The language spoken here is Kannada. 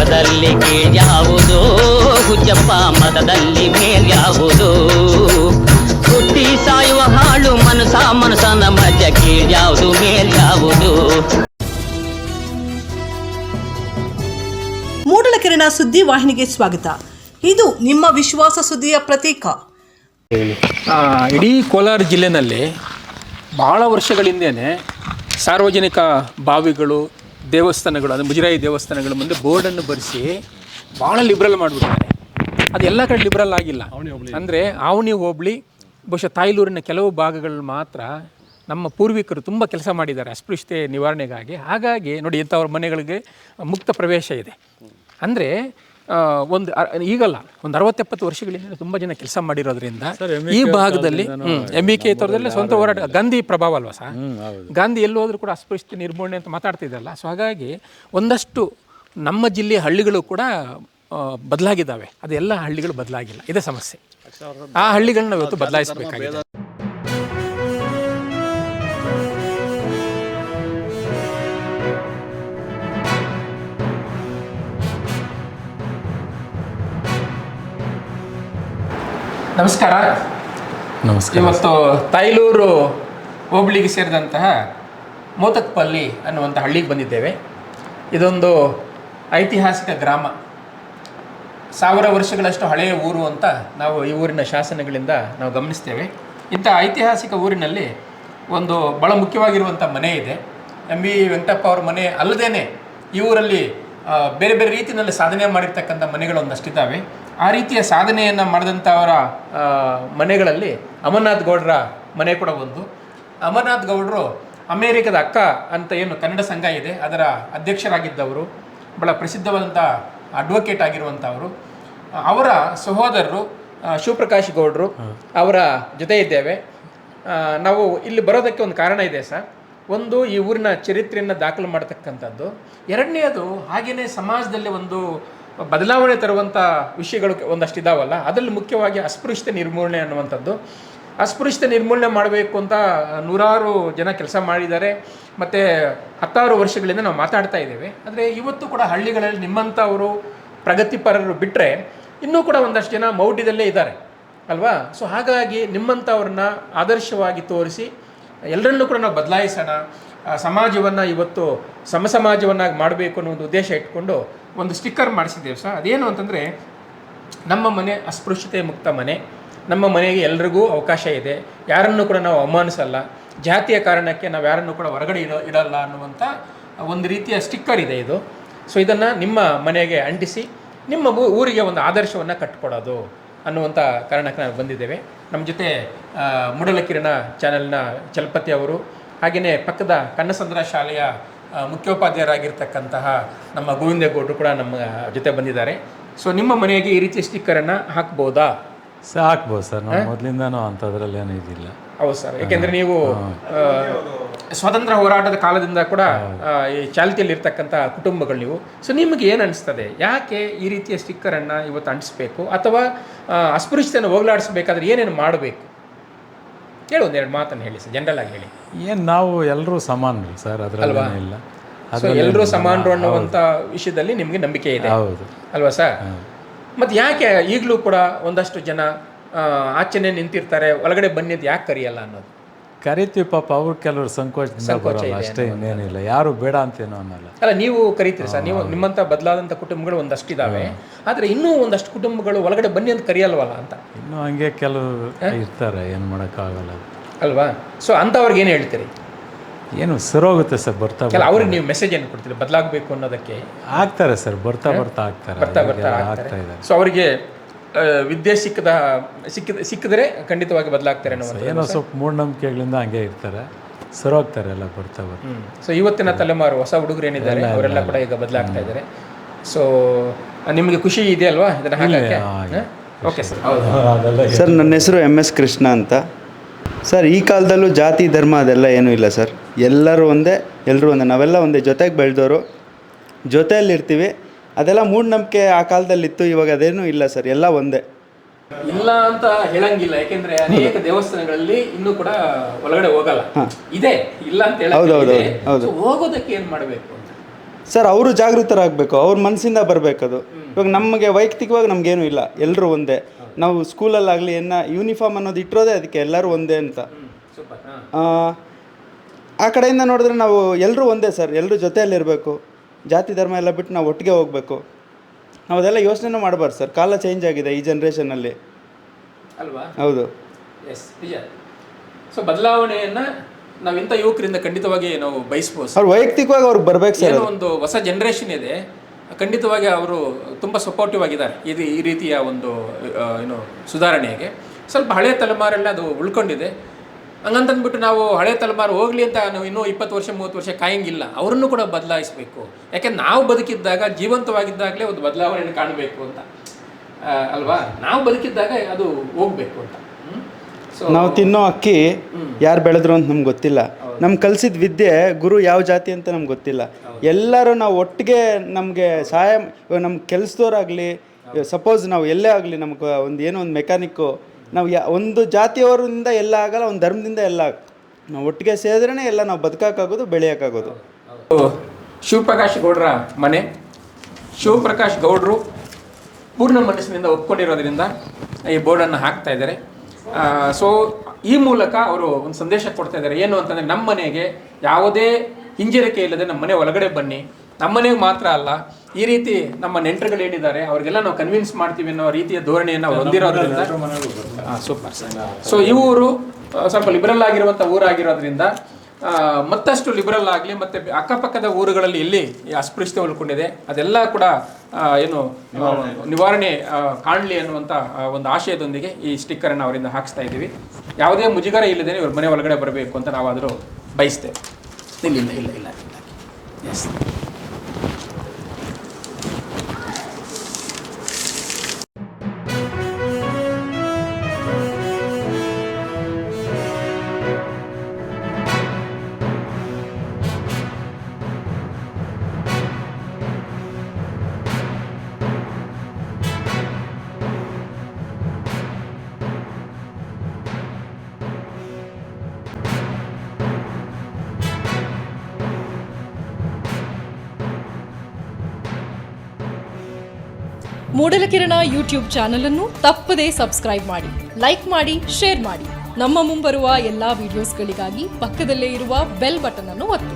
ಮತದಲ್ಲಿ ಕೀಳ್ಯಾವುದು ಹುಚ್ಚಪ್ಪ ಮತದಲ್ಲಿ ಮೇಲ್ಯಾವುದು ಹುಟ್ಟಿ ಸಾಯುವ ಹಾಳು ಮನಸನ ಮಧ್ಯ ಕೀಳ್ಯಾವುದು ಮೇಲ್ಯಾವುದು. ಮೂಡಲಕೆರೆನ ಸುದ್ದಿ ವಾಹಿನಿಗೆ ಸ್ವಾಗತ. ಇದು ನಿಮ್ಮ ವಿಶ್ವಾಸ ಸುದ್ದಿಯ ಪ್ರತೀಕ. ಇಡೀ ಕೋಲಾರ ಜಿಲ್ಲೆಯಲ್ಲಿ ಭಾಳ ವರ್ಷಗಳಿಂದನೇ ಸಾರ್ವಜನಿಕ ಬಾವಿಗಳು, ದೇವಸ್ಥಾನಗಳು, ಅಂದರೆ ಮುಜರಾಯಿ ದೇವಸ್ಥಾನಗಳ ಮುಂದೆ ಬೋರ್ಡನ್ನು ಬರೆಸಿ ಭಾಳ ಲಿಬ್ರಲ್ ಮಾಡಿಬಿಟ್ಟಿದ್ದಾರೆ. ಅದು ಎಲ್ಲ ಕಡೆ ಲಿಬ್ರಲ್ ಆಗಿಲ್ಲ. ಅಂದರೆ ಆವನಿ ಹೋಬಳಿ ಬಹುಶಃ ತಾಯ್ಲೂರಿನ ಕೆಲವು ಭಾಗಗಳು ಮಾತ್ರ ನಮ್ಮ ಪೂರ್ವಿಕರು ತುಂಬ ಕೆಲಸ ಮಾಡಿದ್ದಾರೆ ಅಸ್ಪೃಶ್ಯತೆ ನಿವಾರಣೆಗಾಗಿ. ಹಾಗಾಗಿ ನೋಡಿ, ಇಂಥವ್ರ ಮನೆಗಳಿಗೆ ಮುಕ್ತ ಪ್ರವೇಶ ಇದೆ. ಅಂದರೆ ಈಗಲ್ಲ, ಒಂದು 60-70 ವರ್ಷಗಳಿಂದ ತುಂಬ ಜನ ಕೆಲಸ ಮಾಡಿರೋದ್ರಿಂದ ಈ ಭಾಗದಲ್ಲಿ MBK ತರದಲ್ಲಿ ಸ್ವಂತ ಹೋರಾಟ, ಗಾಂಧಿ ಪ್ರಭಾವ ಅಲ್ವಾ ಸರ್? ಗಾಂಧಿ ಎಲ್ಲಿ ಹೋದ್ರೂ ಕೂಡ ಅಸ್ಪೃಶ್ಯತೆ ನಿರ್ಮೂಲನೆ ಅಂತ ಮಾತಾಡ್ತಿದ್ದಲ್ಲ. ಸೊ ಹಾಗಾಗಿ ಒಂದಷ್ಟು ನಮ್ಮ ಜಿಲ್ಲೆಯ ಹಳ್ಳಿಗಳು ಕೂಡ ಬದಲಾಗಿದ್ದಾವೆ. ಅದೆಲ್ಲ ಹಳ್ಳಿಗಳು ಬದಲಾಗಿಲ್ಲ, ಇದೇ ಸಮಸ್ಯೆ. ಆ ಹಳ್ಳಿಗಳನ್ನ ಇವತ್ತು ಬದಲಾಯಿಸಬೇಕಾಗಿದೆ. ನಮಸ್ಕಾರ. ಇವತ್ತು ತಾಯ್ಲೂರು ಹೋಬಳಿಗೆ ಸೇರಿದಂತಹ ಮೋತಕ್ಪಲ್ಲಿ ಅನ್ನುವಂಥ ಹಳ್ಳಿಗೆ ಬಂದಿದ್ದೇವೆ. ಇದೊಂದು ಐತಿಹಾಸಿಕ ಗ್ರಾಮ, 1000 ವರ್ಷಗಳಷ್ಟು ಹಳೆಯ ಊರು ಅಂತ ನಾವು ಈ ಊರಿನ ಶಾಸನಗಳಿಂದ ನಾವು ಗಮನಿಸ್ತೇವೆ. ಇಂಥ ಐತಿಹಾಸಿಕ ಊರಿನಲ್ಲಿ ಒಂದು ಭಾಳ ಮುಖ್ಯವಾಗಿರುವಂಥ ಮನೆ ಇದೆ. MB ವೆಂಕಟಪ್ಪ ಅವ್ರ ಮನೆ ಅಲ್ಲದೇ ಈ ಊರಲ್ಲಿ ಬೇರೆ ಬೇರೆ ರೀತಿಯಲ್ಲಿ ಸಾಧನೆ ಮಾಡಿರ್ತಕ್ಕಂಥ ಮನೆಗಳು ಒಂದಷ್ಟಿದ್ದಾವೆ. ಆ ರೀತಿಯ ಸಾಧನೆಯನ್ನು ಮಾಡಿದಂಥವರ ಮನೆಗಳಲ್ಲಿ ಅಮರನಾಥ್ ಗೌಡರ ಮನೆ ಕೂಡ ಒಂದು. ಅಮರನಾಥ್ ಗೌಡರು ಅಮೇರಿಕದ ಅಕ್ಕ ಅಂತ ಏನು ಕನ್ನಡ ಸಂಘ ಇದೆ ಅದರ ಅಧ್ಯಕ್ಷರಾಗಿದ್ದವರು, ಭಾಳ ಪ್ರಸಿದ್ಧವಾದಂಥ ಅಡ್ವೊಕೇಟ್ ಆಗಿರುವಂಥವರು. ಅವರ ಸಹೋದರರು ಶಿವಪ್ರಕಾಶ್ ಗೌಡರು, ಅವರ ಜೊತೆ ಇದ್ದೇವೆ ನಾವು. ಇಲ್ಲಿ ಬರೋದಕ್ಕೆ ಒಂದು ಕಾರಣ ಇದೆ ಸರ್. ಒಂದು, ಈ ಊರಿನ ಚರಿತ್ರೆಯನ್ನು ದಾಖಲು ಮಾಡತಕ್ಕಂಥದ್ದು. ಎರಡನೇದು, ಹಾಗೆಯೇ ಸಮಾಜದಲ್ಲಿ ಒಂದು ಬದಲಾವಣೆ ತರುವಂಥ ವಿಷಯಗಳು ಒಂದಷ್ಟಿದ್ದಾವಲ್ಲ, ಅದರಲ್ಲಿ ಮುಖ್ಯವಾಗಿ ಅಸ್ಪೃಶ್ಯತೆ ನಿರ್ಮೂಲನೆ ಅನ್ನುವಂಥದ್ದು. ಅಸ್ಪೃಶ್ಯತೆ ನಿರ್ಮೂಲನೆ ಮಾಡಬೇಕು ಅಂತ ನೂರಾರು ಜನ ಕೆಲಸ ಮಾಡಿದ್ದಾರೆ. ಮತ್ತು 10 ವರ್ಷಗಳಿಂದ ನಾವು ಮಾತಾಡ್ತಾ ಇದ್ದೇವೆ. ಆದರೆ ಇವತ್ತು ಕೂಡ ಹಳ್ಳಿಗಳಲ್ಲಿ ನಿಮ್ಮಂಥವರು ಪ್ರಗತಿಪರರು ಬಿಟ್ಟರೆ ಇನ್ನೂ ಕೂಡ ಒಂದಷ್ಟು ಜನ ಮೌಢ್ಯದಲ್ಲೇ ಇದ್ದಾರೆ ಅಲ್ವಾ? ಸೊ ಹಾಗಾಗಿ ನಿಮ್ಮಂಥವ್ರನ್ನ ಆದರ್ಶವಾಗಿ ತೋರಿಸಿ ಎಲ್ಲರನ್ನೂ ಕೂಡ ನಾವು ಬದಲಾಯಿಸೋಣ, ಸಮಾಜವನ್ನು ಇವತ್ತು ಸಮಾಜವನ್ನಾಗಿ ಮಾಡಬೇಕು ಅನ್ನೋ ಒಂದು ಉದ್ದೇಶ ಇಟ್ಕೊಂಡು ಒಂದು ಸ್ಟಿಕ್ಕರ್ ಮಾಡಿಸಿದ್ದೇವೆ ಸರ್. ಅದೇನು ಅಂತಂದರೆ, ನಮ್ಮ ಮನೆ ಅಸ್ಪೃಶ್ಯತೆ ಮುಕ್ತ ಮನೆ, ನಮ್ಮ ಮನೆಗೆ ಎಲ್ರಿಗೂ ಅವಕಾಶ ಇದೆ, ಯಾರನ್ನೂ ಕೂಡ ನಾವು ಅವಮಾನಿಸಲ್ಲ, ಜಾತಿಯ ಕಾರಣಕ್ಕೆ ನಾವು ಯಾರನ್ನೂ ಕೂಡ ಹೊರಗಡೆ ಇಡಲ್ಲ ಅನ್ನುವಂಥ ಒಂದು ರೀತಿಯ ಸ್ಟಿಕ್ಕರ್ ಇದೆ ಇದು. ಸೊ ಇದನ್ನು ನಿಮ್ಮ ಮನೆಗೆ ಅಂಟಿಸಿ ನಿಮ್ಮ ಊರಿಗೆ ಒಂದು ಆದರ್ಶವನ್ನು ಕಟ್ಟಿಕೊಡೋದು ಅನ್ನುವಂಥ ಕಾರಣಕ್ಕೆ ನಾವು ಬಂದಿದ್ದೇವೆ. ನಮ್ಮ ಜೊತೆ ಮೂಡಲಕಿರಣ ಚಾನೆಲ್ನ ಚಲಪತಿ ಅವರು, ಹಾಗೆಯೇ ಪಕ್ಕದ ಕನ್ನಸಂದ್ರ ಶಾಲೆಯ ಮುಖ್ಯೋಪಾಧ್ಯಾಯರಾಗಿರ್ತಕ್ಕಂತಹ ನಮ್ಮ ಗೋವಿಂದೇಗೌಡರು ಕೂಡ ನಮ್ಮ ಜೊತೆ ಬಂದಿದ್ದಾರೆ. ಸೊ ನಿಮ್ಮ ಮನೆಗೆ ಈ ರೀತಿಯ ಸ್ಟಿಕ್ಕರನ್ನು ಹಾಕ್ಬೋದಾ? ಹಾಕ್ಬೋದು ಸರ್, ನಾವು ಮೊದಲಿಂದನೂ ಅಂಥದ್ರಲ್ಲಿ ಏನೂ ಇದಿಲ್ಲ. ಹೌದು ಸರ್, ಯಾಕೆಂದರೆ ನೀವು ಸ್ವಾತಂತ್ರ್ಯ ಹೋರಾಟದ ಕಾಲದಿಂದ ಕೂಡ ಈ ಚಾಲ್ತಿಯಲ್ಲಿರ್ತಕ್ಕಂಥ ಕುಟುಂಬಗಳು ನೀವು. ಸೊ ನಿಮಗೆ ಏನು ಅನಿಸ್ತದೆ, ಯಾಕೆ ಈ ರೀತಿಯ ಸ್ಟಿಕ್ಕರನ್ನು ಇವತ್ತು ಅಂಟಿಸ್ಬೇಕು, ಅಥವಾ ಅಸ್ಪೃಶ್ಯತೆಯನ್ನು ಹೋಗಲಾಡಿಸ್ಬೇಕಾದ್ರೆ ಏನೇನು ಮಾಡಬೇಕು? ಹೇಳಿ, ಒಂದೆರಡು ಮಾತನ್ನು ಹೇಳಿ ಸರ್, ಜನರಲ್ ಆಗಿ ಹೇಳಿ. ಏನು, ನಾವು ಎಲ್ಲರೂ ಸಮಾನರು ಸರ್, ಅದರಲ್ವಾ ಇಲ್ಲ. ಸೊ ಎಲ್ಲರೂ ಸಮಾನರು ಅನ್ನುವಂಥ ವಿಷಯದಲ್ಲಿ ನಿಮಗೆ ನಂಬಿಕೆ ಇದೆ. ಹೌದು ಅಲ್ವಾ ಸರ್? ಮತ್ತು ಯಾಕೆ ಈಗಲೂ ಕೂಡ ಒಂದಷ್ಟು ಜನ ಆಚೆನೆ ನಿಂತಿರ್ತಾರೆ, ಒಳಗಡೆ ಬನ್ನಿದ್ದು ಯಾಕೆ ಕರೆಯಲ್ಲ ಅನ್ನೋದು? ಕರಿತೀವಿ ಪಾಪ, ಅವ್ರು ಕೆಲವರು ಸಂಕೋಚ ಬರಲ್ಲ ಅಷ್ಟೇ, ಇನ್ನೇನಿಲ್ಲ. ಯಾರು ಬೇಡ ಅಂತೇನೋ ಅನ್ನಲ್ಲ. ಅಲ್ಲ, ನೀವು ಕರಿತೀರಿ ಸರ್, ನೀವು ನಿಮ್ಮಂಥ ಬದಲಾದಂಥ ಕುಟುಂಬಗಳು ಒಂದಷ್ಟಿದ್ದಾವೆ. ಆದರೆ ಇನ್ನೂ ಒಂದಷ್ಟು ಕುಟುಂಬಗಳು ಒಳಗಡೆ ಬನ್ನಿ ಅಂತ ಕರೆಯಲ್ವಲ್ಲ ಅಂತ. ಇನ್ನೂ ಹಂಗೆ ಕೆಲವು ಇರ್ತಾರೆ, ಏನು ಮಾಡೋಕ್ಕಾಗಲ್ಲ ಅಲ್ವಾ? ಸೊ ಅಂಥವ್ರಿಗೆ ಏನು ಹೇಳ್ತೀರಿ? ಏನು ಸರೋಗುತ್ತೆ ಸರ್, ಬರ್ತಾ ಅವ್ರಿಗೆ ನೀವು ಮೆಸೇಜ್ ಏನು ಕೊಡ್ತೀರಿ ಬದಲಾಗಬೇಕು ಅನ್ನೋದಕ್ಕೆ? ಆಗ್ತಾರೆ ಸರ್, ಬರ್ತಾ ಆಗ್ತಾ ಇದ್ದಾರೆ. ಸೊ ಅವರಿಗೆ ವಿದ್ಯೆ ಸಿಕ್ಕಿದ್ರೆ ಖಂಡಿತವಾಗಿ ಬದಲಾಗ್ತಾರೆ ಅನ್ನೋ ಏನೋ ಸ್ವಲ್ಪ ಮೂಢನಂಬಿಕೆಗಳಿಂದ ಹಂಗೆ ಇರ್ತಾರೆ, ಸರೋಗ್ತಾರೆ ಎಲ್ಲ ಬರ್ತಾ. ಸೊ ಇವತ್ತಿನ ತಲೆಮಾರು ಹೊಸ ಹುಡುಗರು ಏನಿದ್ದಾರೆ ಅವರೆಲ್ಲ ಕೂಡ ಈಗ ಬದಲಾಗ್ತಾ ಇದ್ದಾರೆ. ಸೊ ನಿಮಗೆ ಖುಷಿ ಇದೆ ಅಲ್ವಾ ಇದನ್ನು ಹಾಕಕ್ಕೆ? Okay sir. ಸರ್, ನನ್ನ ಹೆಸರು MS ಕೃಷ್ಣ ಅಂತ ಸರ್. ಈ ಕಾಲದಲ್ಲೂ ಜಾತಿ ಧರ್ಮ ಅದೆಲ್ಲ ಏನೂ ಇಲ್ಲ ಸರ್, ಎಲ್ಲರೂ ಒಂದೇ, ಎಲ್ಲರೂ ಒಂದೇ, ನಾವೆಲ್ಲ ಒಂದೇ, ಜೊತೆಗೆ ಬೆಳೆದವರು, ಜೊತೆಯಲ್ಲಿರ್ತೀವಿ. ಅದೆಲ್ಲ ಮೂಢನಂಬಿಕೆ ಆ ಕಾಲದಲ್ಲಿತ್ತು, ಇವಾಗ ಅದೇನೂ ಇಲ್ಲ ಸರ್, ಎಲ್ಲ ಒಂದೇ. ಇಲ್ಲ ಅಂತ ಹೇಳಂಗಿಲ್ಲ, ಯಾಕೆಂದ್ರೆ ಅನೇಕ ದೇವಸ್ಥಾನಗಳಲ್ಲಿ ಇನ್ನೂ ಕೂಡ ಒಳಗಡೆ ಹೋಗಲ್ಲ ಇದೆ, ಇಲ್ಲ ಅಂತ ಹೇಳೋದಕ್ಕೆ. ಹೋಗೋದಕ್ಕೆ ಏನ್ ಮಾಡಬೇಕು ಅಂತ ಸರ್ ಅವರು ಜಾಗೃತರಾಗಬೇಕು, ಅವ್ರ ಮನಸ್ಸಿಂದ ಬರಬೇಕದು. ಇವಾಗ ನಮಗೆ ವೈಯಕ್ತಿಕವಾಗಿ ನಮಗೇನು ಇಲ್ಲ, ಎಲ್ಲರೂ ಒಂದೇ. ನಾವು ಸ್ಕೂಲಲ್ಲಾಗಲಿ ಯೂನಿಫಾರ್ಮ್ ಅನ್ನೋದು ಇಟ್ಟಿರೋದೇ ಅದಕ್ಕೆ, ಎಲ್ಲರೂ ಒಂದೇ ಅಂತ. ಆ ಕಡೆಯಿಂದ ನೋಡಿದ್ರೆ ನಾವು ಎಲ್ಲರೂ ಒಂದೇ ಸರ್, ಎಲ್ಲರೂ ಜೊತೆಯಲ್ಲಿರಬೇಕು. ಜಾತಿ ಧರ್ಮ ಎಲ್ಲ ಬಿಟ್ಟು ನಾವು ಒಟ್ಟಿಗೆ ಹೋಗಬೇಕು. ನಾವು ಅದೆಲ್ಲ ಯೋಚನೆನೂ ಮಾಡಬಾರ್ದು ಸರ್. ಕಾಲ ಚೇಂಜ್ ಆಗಿದೆ ಈ ಜನ್ರೇಷನಲ್ಲಿ ಅಲ್ವಾ? ಹೌದು. ಎಸ್, ನಿಜ. ಸೊ ಬದಲಾವಣೆಯನ್ನು ನಾವಿಂಥ ಯುವಕರಿಂದ ಖಂಡಿತವಾಗಿ ನಾವು ಬಯಸ್ಬೋದು. ಅವ್ರು ವೈಯಕ್ತಿಕವಾಗಿ ಅವ್ರಿಗೆ ಬರ್ಬೇಕು ಸರ್. ಏನೋ ಒಂದು ಹೊಸ ಜನ್ರೇಷನ್ ಇದೆ, ಖಂಡಿತವಾಗಿ ಅವರು ತುಂಬ ಸಪೋರ್ಟಿವ್ ಆಗಿದ್ದಾರೆ ಈ ರೀತಿಯ ಒಂದು ಏನು ಸುಧಾರಣೆಗೆ. ಸ್ವಲ್ಪ ಹಳೆಯ ತಲೆಮಾರೆಲ್ಲ ಅದು ಉಳ್ಕೊಂಡಿದೆ. ಹಂಗಂತಂದ್ಬಿಟ್ಟು ನಾವು ಹಳೆ ತಲೆಮಾರು ಹೋಗಲಿ ಅಂತ ನಾವು ಇನ್ನೂ 20 ವರ್ಷ 30 ವರ್ಷ ಕಾಯಂಗಿಲ್ಲ. ಅವರನ್ನು ಕೂಡ ಬದಲಾಯಿಸಬೇಕು. ಯಾಕೆಂದ್ರೆ ನಾವು ಬದುಕಿದ್ದಾಗ, ಜೀವಂತವಾಗಿದ್ದಾಗಲೇ ಒಂದು ಬದಲಾವಣೆಯನ್ನು ಕಾಣಬೇಕು ಅಂತ ಅಲ್ವಾ? ನಾವು ಬದುಕಿದ್ದಾಗ ಅದು ಹೋಗಬೇಕು ಅಂತ. ನಾವು ತಿನ್ನೋ ಅಕ್ಕಿ ಯಾರು ಬೆಳೆದ್ರು ಅಂತ ನಮ್ಗೆ ಗೊತ್ತಿಲ್ಲ. ನಮ್ಗೆ ಕಲಿಸಿದ ವಿದ್ಯೆ ಗುರು ಯಾವ ಜಾತಿ ಅಂತ ನಮ್ಗೆ ಗೊತ್ತಿಲ್ಲ. ಎಲ್ಲರೂ ನಾವು ಒಟ್ಟಿಗೆ ನಮಗೆ ಸಹಾಯ, ಇವಾಗ ನಮ್ಗೆ ಕೆಲಸದವರಾಗಲಿ, ಸಪೋಸ್ ನಾವು ಎಲ್ಲೇ ಆಗಲಿ, ನಮ್ಗೆ ಏನೋ ಒಂದು ಮೆಕ್ಯಾನಿಕ್ಕು, ನಾವು ಒಂದು ಜಾತಿಯವರಿಂದ ಎಲ್ಲ ಆಗಲ್ಲ, ಒಂದು ಧರ್ಮದಿಂದ ಎಲ್ಲ ನಾವು ಒಟ್ಟಿಗೆ ಸೇರಿದ್ರೇ ಎಲ್ಲ ನಾವು ಬದುಕೋಕ್ಕಾಗೋದು, ಬೆಳೆಯೋಕ್ಕಾಗೋದು. ಶಿವಪ್ರಕಾಶ್ ಗೌಡ್ರ ಮನೆ. ಶಿವಪ್ರಕಾಶ್ ಗೌಡರು ಪೂರ್ಣ ಮನಸ್ಸಿನಿಂದ ಒಪ್ಕೊಂಡಿರೋದ್ರಿಂದ ಈ ಬೋರ್ಡನ್ನು ಹಾಕ್ತಾ ಇದ್ದಾರೆ. ಸೊ ಈ ಮೂಲಕ ಅವರು ಒಂದು ಸಂದೇಶ ಕೊಡ್ತಾ ಇದ್ದಾರೆ. ಏನು ಅಂತಂದರೆ, ನಮ್ಮ ಮನೆಗೆ ಯಾವುದೇ ಹಿಂಜರಿಕೆ ಇಲ್ಲದೆ ನಮ್ಮ ಮನೆ ಒಳಗಡೆ ಬನ್ನಿ. ನಮ್ಮ ಮನೆಗೆ ಮಾತ್ರ ಅಲ್ಲ, ಈ ರೀತಿ ನಮ್ಮ ನೆಂಟರುಗಳು ಏನಿದ್ದಾರೆ ಅವ್ರಿಗೆಲ್ಲ ನಾವು ಕನ್ವಿನ್ಸ್ ಮಾಡ್ತೀವಿ ಅನ್ನೋ ರೀತಿಯ ಧೋರಣೆಯನ್ನು ಅವ್ರು ಹೊಂದಿರೋದ್ರಿಂದ ಸೂಪರ್ ಸರ್. ಸೊ ಈ ಊರು ಸ್ವಲ್ಪ ಲಿಬರಲ್ ಆಗಿರುವಂಥ ಊರಾಗಿರೋದ್ರಿಂದ ಮತ್ತಷ್ಟು ಲಿಬರಲ್ ಆಗಲಿ, ಮತ್ತು ಅಕ್ಕಪಕ್ಕದ ಊರುಗಳಲ್ಲಿ ಎಲ್ಲಿ ಅಸ್ಪೃಶ್ಯತೆ ಉಳ್ಕೊಂಡಿದೆ ಅದೆಲ್ಲ ಕೂಡ ಏನು ನಿವಾರಣೆ ಕಾಣಲಿ ಅನ್ನುವಂಥ ಒಂದು ಆಶಯದೊಂದಿಗೆ ಈ ಸ್ಟಿಕ್ಕರನ್ನು ಅವರಿಂದ ಹಾಕಿಸ್ತಾ ಇದ್ದೀವಿ. ಯಾವುದೇ ಮುಜುಗರ ಇಲ್ಲದೇ ಇವ್ರ ಮನೆ ಒಳಗಡೆ ಬರಬೇಕು ಅಂತ ನಾವಾದರೂ ಬಯಸ್ತೇವೆ. ಇಲ್ಲ ಇಲ್ಲ ಇಲ್ಲ ಇಲ್ಲ ಎಸ್. ಮೂಡಲಕಿರಣ ಯೂಟ್ಯೂಬ್ ಚಾನಲ್ ಅನ್ನು ತಪ್ಪದೇ ಸಬ್ಸ್ಕ್ರೈಬ್ ಮಾಡಿ, ಲೈಕ್ ಮಾಡಿ, ಶೇರ್ ಮಾಡಿ. ನಮ್ಮ ಮುಂಬರುವ ಎಲ್ಲಾ ವಿಡಿಯೋಸ್ಗಳಿಗಾಗಿ ಪಕ್ಕದಲ್ಲೇ ಇರುವ ಬೆಲ್ ಬಟನ್ ಅನ್ನು ಒತ್ತಿ.